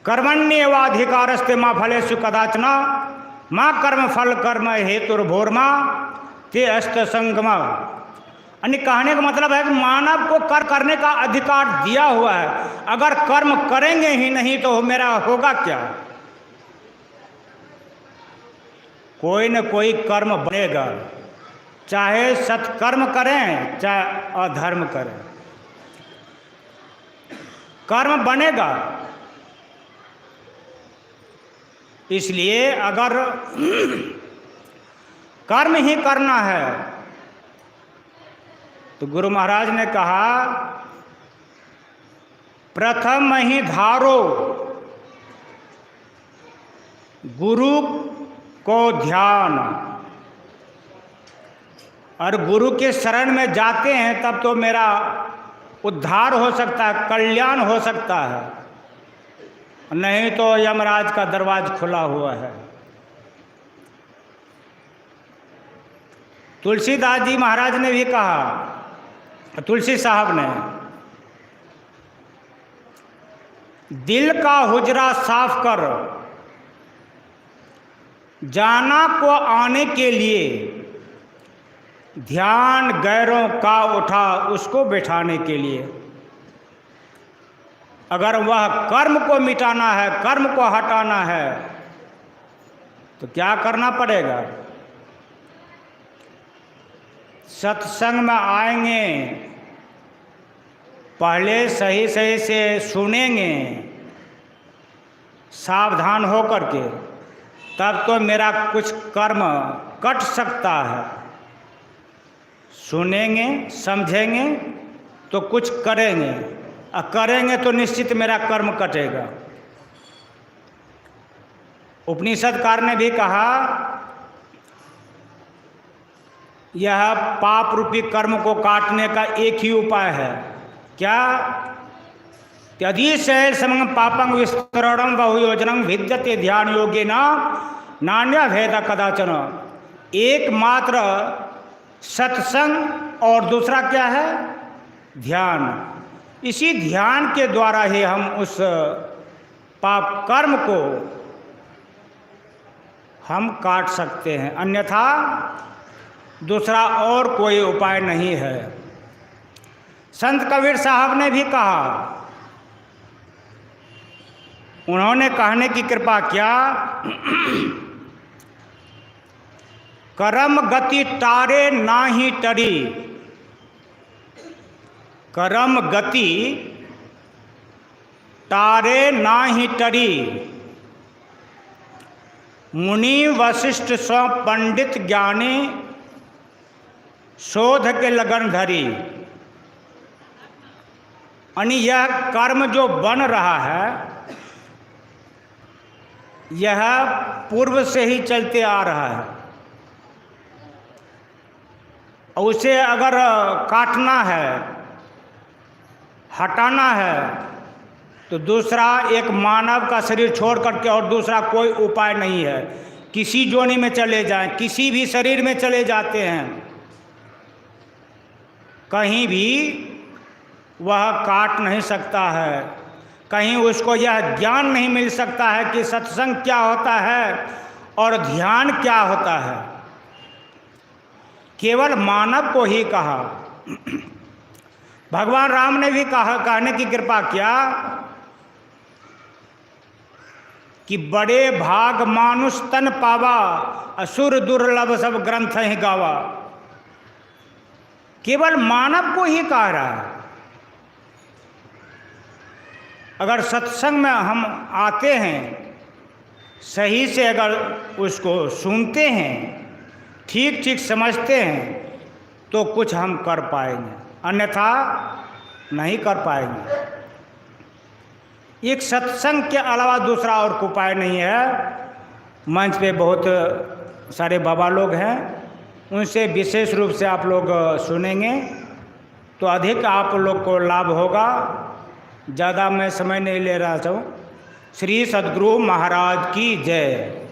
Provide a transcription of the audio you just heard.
कर्मण्येवाधिकारस्ते मां फलेषु कदाचन मां कर्म फल कर्म हेतुर्भोर्मा ते अस्त संगम। यानी कहने का मतलब है कि मानव को कर्म करने का अधिकार दिया हुआ है, अगर कर्म करेंगे ही नहीं तो मेरा होगा क्या? कोई न कोई कर्म बनेगा, चाहे सत्कर्म करें चाहे अधर्म करें, कर्म बनेगा। इसलिए अगर कर्म ही करना है तो गुरु महाराज ने कहा प्रथम ही धारो गुरु को ध्यान। और गुरु के शरण में जाते हैं तब तो मेरा उद्धार हो सकता है, कल्याण हो सकता है, नहीं तो यमराज का दरवाजा खुला हुआ है। तुलसीदास जी महाराज ने भी कहा, तुलसी साहब ने, दिल का हुजरा साफ कर जाना को आने के लिए, ध्यान गैरों का उठा उसको बैठाने के लिए। अगर वह कर्म को मिटाना है, कर्म को हटाना है, तो क्या करना पड़ेगा? सत्संग में आएंगे, पहले सही सही से सुनेंगे सावधान हो करके, तब तो मेरा कुछ कर्म कट सकता है। सुनेंगे समझेंगे तो कुछ करेंगे, और करेंगे तो निश्चित मेरा कर्म कटेगा। उपनिषदकार ने भी कहा यह पाप रूपी कर्म को काटने का एक ही उपाय है। क्या? त्यदीशय समं पापं विस्तरणं बहुयोजनं विद्यते ध्यान योगेन नान्य भेद कदाचन। एकमात्र सत्संग और दूसरा क्या है? ध्यान। इसी ध्यान के द्वारा ही हम उस पाप कर्म को हम काट सकते हैं, अन्यथा दूसरा और कोई उपाय नहीं है। संत कबीर साहब ने भी कहा, उन्होंने कहने की कृपा क्या, करम गति टारे नाही टरी। करम गति टारे नाही टरी, मुनि वशिष्ठ स्व पंडित ज्ञानी शोध के लगन धरी। यानी यह कर्म जो बन रहा है यह पूर्व से ही चलते आ रहा है, और उसे अगर काटना है, हटाना है, तो दूसरा एक मानव का शरीर छोड़ करके और दूसरा कोई उपाय नहीं है। किसी जोनि में चले जाएं, किसी भी शरीर में चले जाते हैं, कहीं भी वह काट नहीं सकता है। कहीं उसको यह ज्ञान नहीं मिल सकता है कि सत्संग क्या होता है और ध्यान क्या होता है। केवल मानव को ही कहा। भगवान राम ने भी कहा, कहने की कृपा किया कि बड़े भाग मानुष तन पावा, असुर दुर्लभ सब ग्रंथ ही गावा। केवल मानव को ही कह रहा है। अगर सत्संग में हम आते हैं, सही से अगर उसको सुनते हैं, ठीक ठीक समझते हैं, तो कुछ हम कर पाएंगे, अन्यथा नहीं कर पाएंगे। एक सत्संग के अलावा दूसरा और उपाय नहीं है। मंच पे बहुत सारे बाबा लोग हैं, उनसे विशेष रूप से आप लोग सुनेंगे तो अधिक आप लोग को लाभ होगा। ज़्यादा मैं समय नहीं ले रहा हूँ। श्री सद्गुरु महाराज की जय।